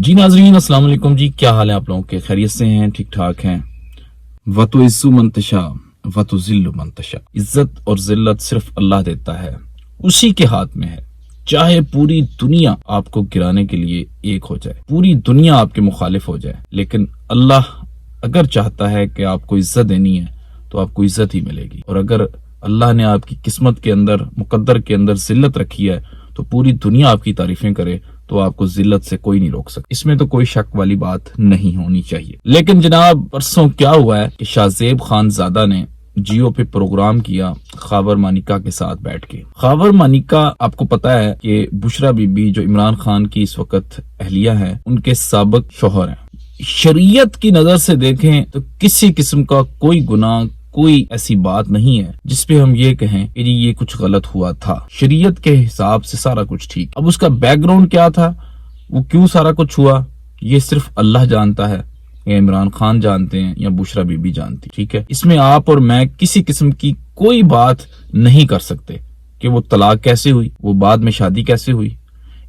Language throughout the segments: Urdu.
جی ناظرین السلام علیکم جی، کیا حال ہے آپ لوگوں کے؟ خیریت سے ہیں؟ ٹھیک ٹھاک ہیں؟ وَتُعِزُّ مَن تَشَاءُ وَتُذِلُّ مَن تَشَاءُ، عزت اور ذلت صرف اللہ دیتا ہے، اسی کے ہاتھ میں ہے۔ چاہے پوری دنیا آپ کو گرانے کے لیے ایک ہو جائے، پوری دنیا آپ کے مخالف ہو جائے، لیکن اللہ اگر چاہتا ہے کہ آپ کو عزت دینی ہے تو آپ کو عزت ہی ملے گی، اور اگر اللہ نے آپ کی قسمت کے اندر، مقدر کے اندر ذلت رکھی ہے تو پوری دنیا آپ کی تعریفیں کرے تو آپ کو ذلت سے کوئی نہیں روک سکتا۔ اس میں تو کوئی شک والی بات نہیں ہونی چاہیے۔ لیکن جناب پرسوں کیا ہوا ہے کہ شاہ زیب خان زادہ نے جیو پہ پروگرام کیا خاور مانیکا کے ساتھ بیٹھ کے۔ خاور مانیکا آپ کو پتا ہے کہ بشرا بی بی جو عمران خان کی اس وقت اہلیہ ہیں، ان کے سابق شوہر ہیں۔ شریعت کی نظر سے دیکھیں تو کسی قسم کا کوئی گناہ، کوئی ایسی بات نہیں ہے جس پہ ہم یہ کہیں کہ یہ کچھ غلط ہوا تھا۔ شریعت کے حساب سے سارا کچھ ٹھیک۔ اب اس کا بیک گراؤنڈ کیا تھا، وہ کیوں سارا کچھ ہوا، یہ صرف اللہ جانتا ہے، یا عمران خان جانتے ہیں، یا بشرا بی بی جانتی، ٹھیک ہے۔ اس میں آپ اور میں کسی قسم کی کوئی بات نہیں کر سکتے کہ وہ طلاق کیسے ہوئی، وہ بعد میں شادی کیسے ہوئی،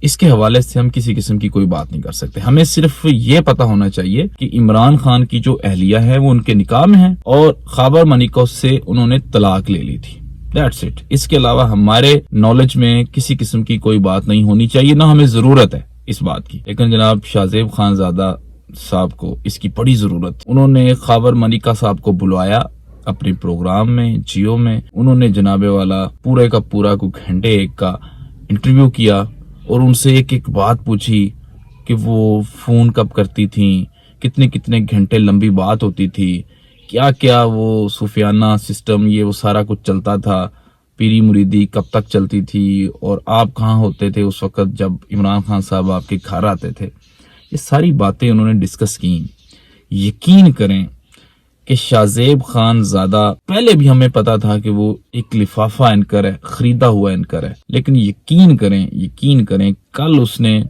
اس کے حوالے سے ہم کسی قسم کی کوئی بات نہیں کر سکتے۔ ہمیں صرف یہ پتا ہونا چاہیے کہ عمران خان کی جو اہلیہ ہے وہ ان کے نکاح میں ہے، اور خاور مانیکا سے انہوں نے طلاق لے لی تھی، دیٹس اٹ۔ اس کے علاوہ ہمارے نالج میں کسی قسم کی کوئی بات نہیں ہونی چاہیے، نہ ہمیں ضرورت ہے اس بات کی۔ لیکن جناب شاہ زیب خان زادہ صاحب کو اس کی بڑی ضرورت تھی۔ انہوں نے خاور مانیکا صاحب کو بلوایا اپنے پروگرام میں، جیو میں۔ انہوں نے جناب والا پورے کا پورا کوئی گھنٹے ایک کا انٹرویو کیا اور ان سے ایک ایک بات پوچھی کہ وہ فون کب کرتی تھیں، کتنے کتنے گھنٹے لمبی بات ہوتی تھی، کیا کیا وہ صوفیانہ سسٹم، یہ وہ سارا کچھ چلتا تھا، پیری مریدی کب تک چلتی تھی، اور آپ کہاں ہوتے تھے اس وقت جب عمران خان صاحب آپ کے گھر آتے تھے۔ یہ ساری باتیں انہوں نے ڈسکس کی۔ یقین کریں کہ شاہ زیب خان زادہ پہلے بھی ہمیں پتا تھا کہ وہ ایک لفافہ اینکر ہے، خریدا ہوا اینکر ہے، لیکن یقین کریں کل اس نے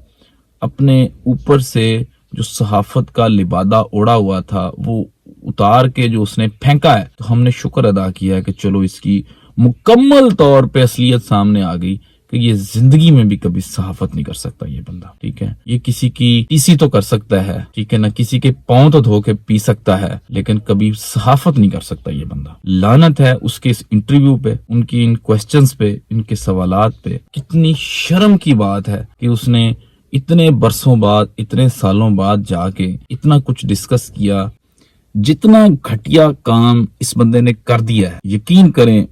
اپنے اوپر سے جو صحافت کا لبادہ اوڑا ہوا تھا وہ اتار کے جو اس نے پھینکا ہے، تو ہم نے شکر ادا کیا ہے کہ چلو اس کی مکمل طور پہ اصلیت سامنے آ گئی کہ یہ زندگی میں بھی کبھی صحافت نہیں کر سکتا یہ بندہ، ٹھیک ہے۔ یہ کسی کی ٹیسی تو کر سکتا ہے، ٹھیک ہے، نہ کسی کے پاؤں تو دھو کے پی سکتا ہے، لیکن کبھی صحافت نہیں کر سکتا یہ بندہ۔ لعنت ہے اس کے اس انٹرویو پہ، ان کی ان کوسچنز پہ، ان کے سوالات پہ۔ کتنی شرم کی بات ہے کہ اس نے اتنے برسوں بعد، اتنے سالوں بعد جا کے اتنا کچھ ڈسکس کیا۔ جتنا گھٹیا کام اس بندے نے کر دیا ہے، یقین کریں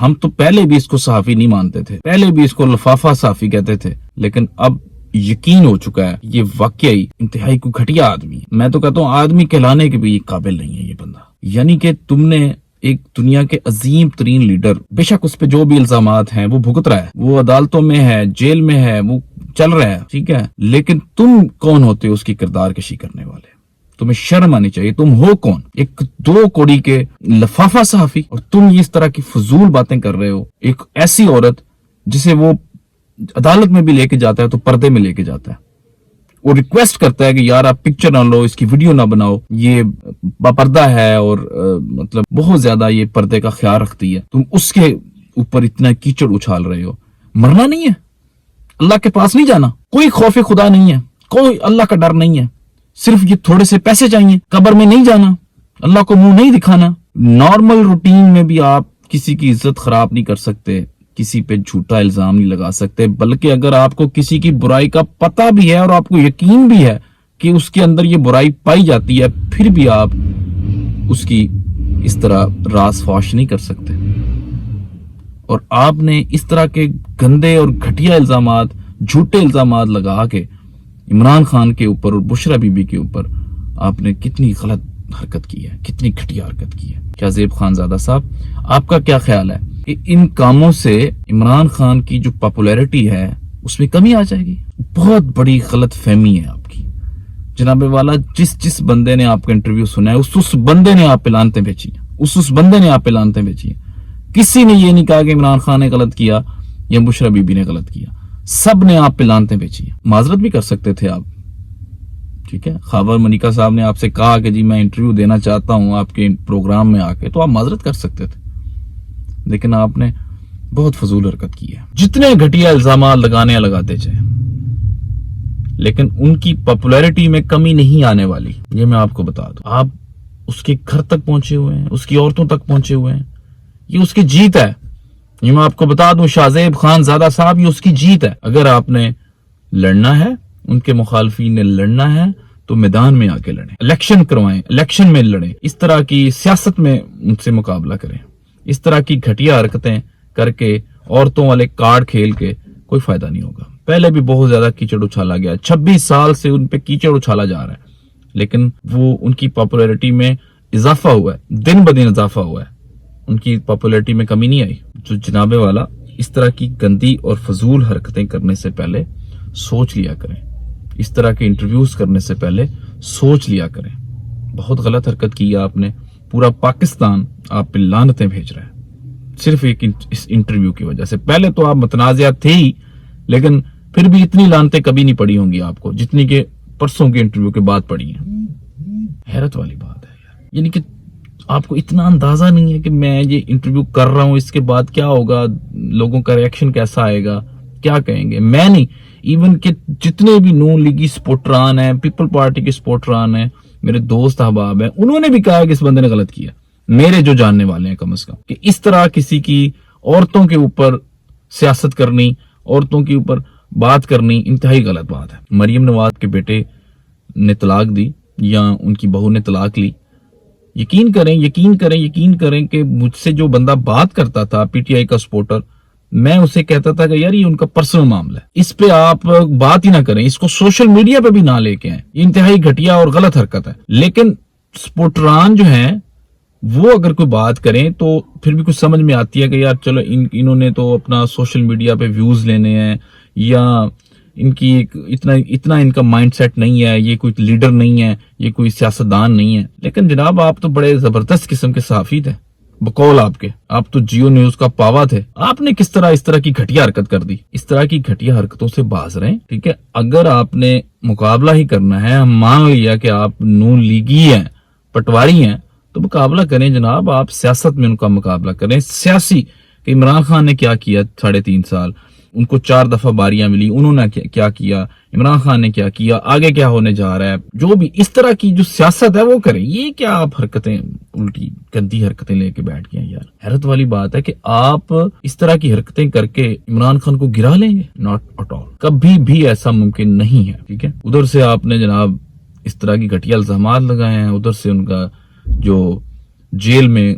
ہم تو پہلے بھی اس کو صحافی نہیں مانتے تھے، پہلے بھی اس کو لفافہ صحافی کہتے تھے، لیکن اب یقین ہو چکا ہے یہ واقعی انتہائی کو گھٹیا آدمی ہے۔ میں تو کہتا ہوں آدمی کہلانے کے بھی قابل نہیں ہے یہ بندہ۔ یعنی کہ تم نے ایک دنیا کے عظیم ترین لیڈر، بے شک اس پہ جو بھی الزامات ہیں وہ بھگت رہا ہے، وہ عدالتوں میں ہے، جیل میں ہے، وہ چل رہا ہے، ٹھیک ہے، لیکن تم کون ہوتے ہو اس کی کردار کشی کرنے والے؟ تمہیں شرم آنی چاہیے۔ تم ہو کون؟ ایک دو کوڑی کے لفافہ صحافی، اور تم اس طرح کی فضول باتیں کر رہے ہو۔ ایک ایسی عورت جسے وہ عدالت میں بھی لے کے جاتا ہے تو پردے میں لے کے جاتا ہے، وہ ریکویسٹ کرتا ہے کہ یار آپ پکچر نہ لو، اس کی ویڈیو نہ بناؤ، یہ باپردہ ہے، اور مطلب بہت زیادہ یہ پردے کا خیال رکھتی ہے۔ تم اس کے اوپر اتنا کیچڑ اچھال رہے ہو۔ مرنا نہیں ہے، اللہ کے پاس نہیں جانا، کوئی خوف خدا نہیں ہے، کوئی اللہ کا ڈر نہیں ہے، صرف یہ تھوڑے سے پیسے چاہیے، قبر میں نہیں جانا، اللہ کو منہ نہیں دکھانا۔ نارمل روٹین میں بھی آپ کسی کی عزت خراب نہیں کر سکتے، کسی پہ جھوٹا الزام نہیں لگا سکتے، بلکہ اگر آپ کو کسی کی برائی کا پتہ بھی ہے اور آپ کو یقین بھی ہے کہ اس کے اندر یہ برائی پائی جاتی ہے، پھر بھی آپ اس کی اس طرح راز فاش نہیں کر سکتے۔ اور آپ نے اس طرح کے گندے اور گھٹیا الزامات، جھوٹے الزامات لگا کے عمران خان کے اوپر اور بشرا بی بی کے اوپر آپ نے کتنی غلط حرکت کی ہے، کتنی گھٹیا حرکت کی ہے۔ شاہ زیب خان زادہ صاحب، آپ کا کیا خیال ہے کہ ان کاموں سے عمران خان کی جو پاپولیرٹی ہے اس میں کمی آ جائے گی؟ بہت بڑی غلط فہمی ہے آپ کی جناب والا۔ جس بندے نے آپ کا انٹرویو سنا ہے اس بندے نے آپ پہ لعنتیں بھیجی ہیں، اس بندے نے آپ پہ لعنتیں بھیجی ہیں۔ کسی نے یہ نہیں کہا کہ عمران خان نے غلط کیا یا بشرا بی بی نے غلط کیا، سب نے آپ پہ لعنتیں بھیجی ہیں۔ معذرت بھی کر سکتے تھے آپ، ٹھیک ہے۔ خاور مانیکا صاحب نے آپ سے کہا کہ جی میں انٹرویو دینا چاہتا ہوں آپ کے پروگرام میں آ کے، تو آپ معذرت کر سکتے تھے، لیکن آپ نے بہت فضول حرکت کی ہے۔ جتنے گھٹیا الزامات لگانے لگاتے جائیں، لیکن ان کی پاپولیرٹی میں کمی نہیں آنے والی، یہ میں آپ کو بتا دوں۔ آپ اس کے گھر تک پہنچے ہوئے ہیں، اس کی عورتوں تک پہنچے ہوئے ہیں، یہ اس کی جیت ہے۔ یہ میں آپ کو بتا دوں، شاہ زیب خان زادہ صاحب، یہ اس کی جیت ہے۔ اگر آپ نے لڑنا ہے، ان کے مخالفین نے لڑنا ہے تو میدان میں آ کے لڑیں، الیکشن کروائیں، الیکشن میں لڑیں، اس طرح کی سیاست میں ان سے مقابلہ کریں۔ اس طرح کی گھٹیا حرکتیں کر کے، عورتوں والے کارڈ کھیل کے کوئی فائدہ نہیں ہوگا۔ پہلے بھی بہت زیادہ کیچڑ اچھالا گیا، 26 سال سے ان پہ کیچڑ اچھالا جا رہا ہے، لیکن وہ ان کی پاپولیرٹی میں اضافہ ہوا ہے، دن بدن اضافہ ہوا ہے، ان کی پاپولیرٹی میں کمی نہیں آئی۔ جو جناب والا اس طرح کی گندی اور فضول حرکتیں کرنے سے پہلے سوچ لیا کریں، اس طرح کے انٹرویوز کرنے سے پہلے سوچ لیا کریں۔ بہت غلط حرکت کی آپ نے، پورا پاکستان آپ پہ لعنتیں بھیج رہا ہے صرف ایک اس انٹرویو کی وجہ سے۔ پہلے تو آپ متنازعہ تھے ہی، لیکن پھر بھی اتنی لعنتیں کبھی نہیں پڑی ہوں گی آپ کو جتنی کہ پرسوں کے انٹرویو کے بعد پڑی ہیں۔ حیرت والی بات ہے یار، یعنی کہ آپ کو اتنا اندازہ نہیں ہے کہ میں یہ انٹرویو کر رہا ہوں، اس کے بعد کیا ہوگا، لوگوں کا ریاکشن کیسا آئے گا، کیا کہیں گے۔ میں نہیں، ایون کہ جتنے بھی نون لیگی سپورٹران ہیں، پیپل پارٹی کے سپورٹران ہیں، میرے دوست احباب ہیں، انہوں نے بھی کہا کہ اس بندے نے غلط کیا، میرے جو جاننے والے ہیں کم از کم، کہ اس طرح کسی کی عورتوں کے اوپر سیاست کرنی، عورتوں کے اوپر بات کرنی انتہائی غلط بات ہے۔ مریم نواز کے بیٹے نے طلاق دی یا ان کی بہو نے طلاق لی، یقین کریں کہ مجھ سے جو بندہ بات کرتا تھا پی ٹی آئی کا سپورٹر، میں اسے کہتا تھا کہ یار یہ ان کا پرسنل معاملہ ہے، اس پہ آپ بات ہی نہ کریں، اس کو سوشل میڈیا پہ بھی نہ لے کے آئیں، یہ انتہائی گھٹیا اور غلط حرکت ہے۔ لیکن سپورٹران جو ہیں وہ اگر کوئی بات کریں تو پھر بھی کچھ سمجھ میں آتی ہے کہ یار چلو انہوں نے تو اپنا سوشل میڈیا پہ ویوز لینے ہیں، یا ان کی اتنا ان کا مائنڈ سیٹ نہیں ہے، یہ کوئی لیڈر نہیں ہے، یہ کوئی سیاستدان نہیں ہے۔ لیکن جناب آپ تو بڑے زبردست قسم کے صحافی تھے، بقول آپ تو جیو نیوز کا پاوا تھے، آپ نے کس طرح اس طرح کی گھٹیا حرکت کر دی۔ اس طرح کی گھٹیا حرکتوں سے باز رہیں، ٹھیک ہے۔ اگر آپ نے مقابلہ ہی کرنا ہے، ہم مان لیا کہ آپ نون لیگی ہیں، پٹواری ہیں، تو مقابلہ کریں جناب، آپ سیاست میں ان کا مقابلہ کریں، سیاسی، کہ عمران خان نے کیا کیا 3.5 سال، ان کو 4 دفعہ باریاں ملی، انہوں نے کیا کیا، عمران خان نے کیا کیا، آگے کیا ہونے جا رہا ہے، جو بھی اس طرح کی جو سیاست ہے وہ کریں۔ یہ کیا آپ حرکتیں، الٹی گندی حرکتیں لے کے بیٹھ گئے یار۔ حیرت والی بات ہے کہ آپ اس طرح کی حرکتیں کر کے عمران خان کو گرا لیں گے، ناٹ اٹ آل، کبھی بھی ایسا ممکن نہیں ہے، ٹھیک ہے۔ ادھر سے آپ نے جناب اس طرح کی گھٹیا الزامات لگائے ہیں، ادھر سے ان کا جو جیل میں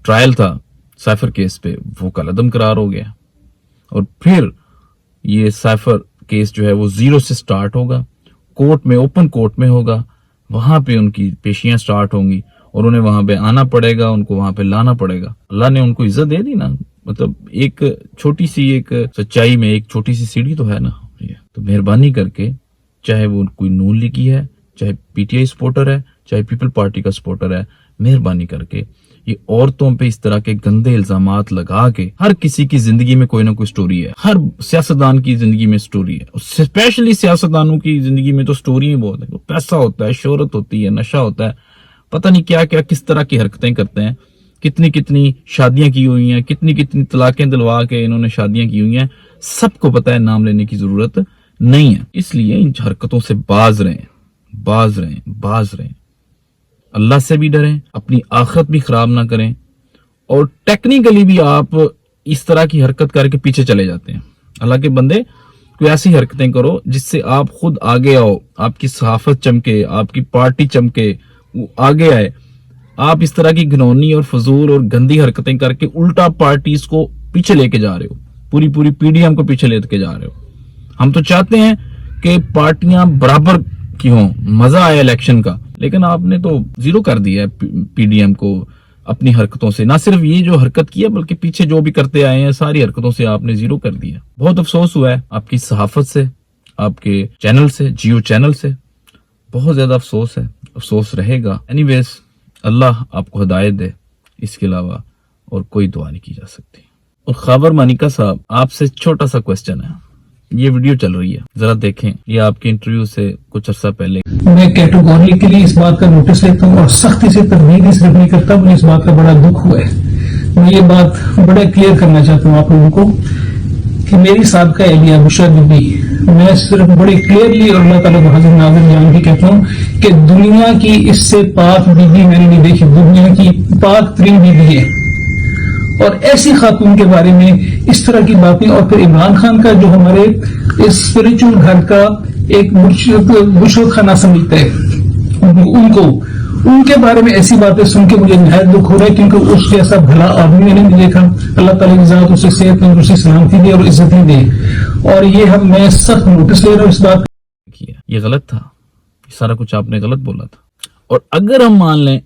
ٹرائل تھا سائفر کیس پہ وہ کالعدم قرار ہو گیا، اور پھر یہ سائفر کیس جو ہے وہ 0 سے سٹارٹ ہوگا، کورٹ میں، اوپن کورٹ میں ہوگا، وہاں پہ ان کی پیشیاں سٹارٹ ہوں گی، اور انہیں وہاں پہ آنا پڑے گا، ان کو وہاں پہ لانا پڑے گا۔ اللہ نے ان کو عزت دے دی نا، مطلب ایک چھوٹی سی، ایک سچائی میں ایک چھوٹی سی سیڑھی تو ہے نا، تو مہربانی کر کے، چاہے وہ کوئی نون لیگی ہے، چاہے پی ٹی آئی سپورٹر ہے، چاہے پیپل پارٹی کا سپورٹر ہے، مہربانی کر کے یہ عورتوں پہ اس طرح کے گندے الزامات لگا کے، ہر کسی کی زندگی میں کوئی نہ کوئی سٹوری ہے، ہر سیاستدان کی زندگی میں سٹوری ہے، اسپیشلی سیاستدانوں کی زندگی میں تو سٹوری ہی بہت ہے، پیسہ ہوتا ہے، شہرت ہوتی ہے، نشہ ہوتا ہے، پتہ نہیں کیا کیا کس طرح کی حرکتیں کرتے ہیں، کتنی شادیاں کی ہوئی ہیں، کتنی طلاقیں دلوا کے انہوں نے شادیاں کی ہوئی ہیں، سب کو پتہ ہے، نام لینے کی ضرورت نہیں ہے۔ اس لیے ان حرکتوں سے باز رہیں، اللہ سے بھی ڈریں، اپنی آخرت بھی خراب نہ کریں، اور ٹیکنیکلی بھی آپ اس طرح کی حرکت کر کے پیچھے چلے جاتے ہیں۔ اللہ کے بندے، کوئی ایسی حرکتیں کرو جس سے آپ خود آگے آؤ، آپ کی صحافت چمکے، آپ کی پارٹی چمکے، وہ آگے آئے۔ آپ اس طرح کی گھنونی اور فضول اور گندی حرکتیں کر کے الٹا پارٹیز کو پیچھے لے کے جا رہے ہو، پوری پی ڈی ایم کو پیچھے لے کے جا رہے ہو۔ ہم تو چاہتے ہیں کہ پارٹیاں برابر کی ہوں، مزہ آئے الیکشن کا، لیکن آپ نے تو زیرو کر دیا ہے پی ڈی ایم کو اپنی حرکتوں سے۔ نہ صرف یہ جو حرکت کی ہے بلکہ پیچھے جو بھی کرتے آئے ہیں ساری حرکتوں سے آپ نے زیرو کر دیا۔ بہت افسوس ہوا ہے آپ کی صحافت سے، آپ کے چینل سے، جیو چینل سے، بہت زیادہ افسوس ہے، افسوس رہے گا۔ اینی ویز، اللہ آپ کو ہدایت دے، اس کے علاوہ اور کوئی دعا نہیں کی جا سکتی۔ اور خاور مانیکا صاحب، آپ سے چھوٹا سا کوسچن ہے، یہ ویڈیو چل رہی ہے، ذرا دیکھیں، یہ آپ کے انٹرویو سے کچھ عرصہ پہلے۔ میں کیٹیگوریکلی اس بات کا نوٹس لیتا ہوں اور سختی سے تردید صرف نہیں کرتا، مجھے اس بات کا بڑا دکھ ہوا ہے۔ میں یہ بات بڑا کلیئر کرنا چاہتا ہوں آپ لوگوں کو کہ میری سابقہ اہلیہ بشرا بی بی، میں صرف بڑے کلیئرلی اور اللہ تعالیٰ کو حاضر ناظر جان کے کہتا ہوں کہ دنیا کی اس سے پاک بی بی میں نے نہیں دیکھی، دنیا کی پاک ترین بی بی ہے. اور ایسی خاتون کے بارے میں اس طرح کی باتیں، اور پھر عمران خان کا جو ہمارے اس اسپرچل گھر کا ایک بشرت خانہ سمجھتا ہے، ان کے بارے میں ایسی باتیں سن کے مجھے نہایت دکھ ہو رہا ہے، کیونکہ اس جیسا بھلا آدمی میں نے نہیں دیکھا. اللہ تعالیٰ کی ذات اسے صحت تندرستی سلامتی دے اور عزت ہی دے. اور یہ میں سخت نوٹس لے رہا ہوں اس بات کیا یہ غلط تھا، یہ سارا کچھ آپ نے غلط بولا تھا. اور اگر ہم مان لیں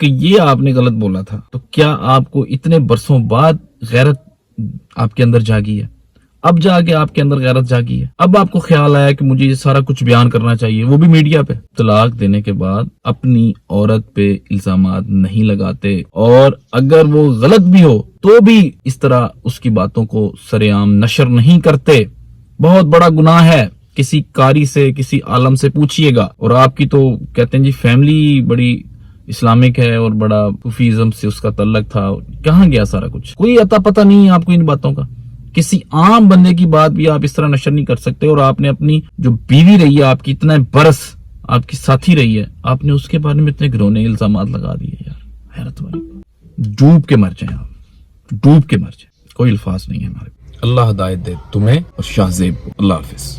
کہ یہ آپ نے غلط بولا تھا، تو کیا آپ کو اتنے برسوں بعد غیرت آپ کے اندر جاگی ہے؟ اب جا کے آپ کے اندر غیرت جاگی ہے؟ اب آپ کو خیال آیا کہ مجھے یہ سارا کچھ بیان کرنا چاہیے، وہ بھی میڈیا پہ؟ طلاق دینے کے بعد اپنی عورت پہ الزامات نہیں لگاتے، اور اگر وہ غلط بھی ہو تو بھی اس طرح اس کی باتوں کو سر عام نشر نہیں کرتے. بہت بڑا گناہ ہے. کسی قاری سے، کسی عالم سے پوچھئے گا. اور آپ کی تو کہتے ہیں جی فیملی بڑی اسلامک ہے اور بڑا صوفیزم سے اس کا تعلق تھا. کہاں گیا سارا کچھ؟ کوئی اتا پتہ نہیں ہے آپ کو ان باتوں کا. کسی عام بندے کی بات بھی آپ اس طرح نشر نہیں کر سکتے. اور آپ نے اپنی جو بیوی رہی ہے آپ کی، اتنا برس آپ کی ساتھی رہی ہے، آپ نے اس کے بارے میں اتنے گھرونے الزامات لگا دیے. یار حیرت والی. ڈوب کے مر جائیں آپ، ڈوب کے مر جائیں. کوئی الفاظ نہیں ہے ہمارے. اللہ ہدایت دے تمہیں اور شاہ زیب کو. اللہ حافظ.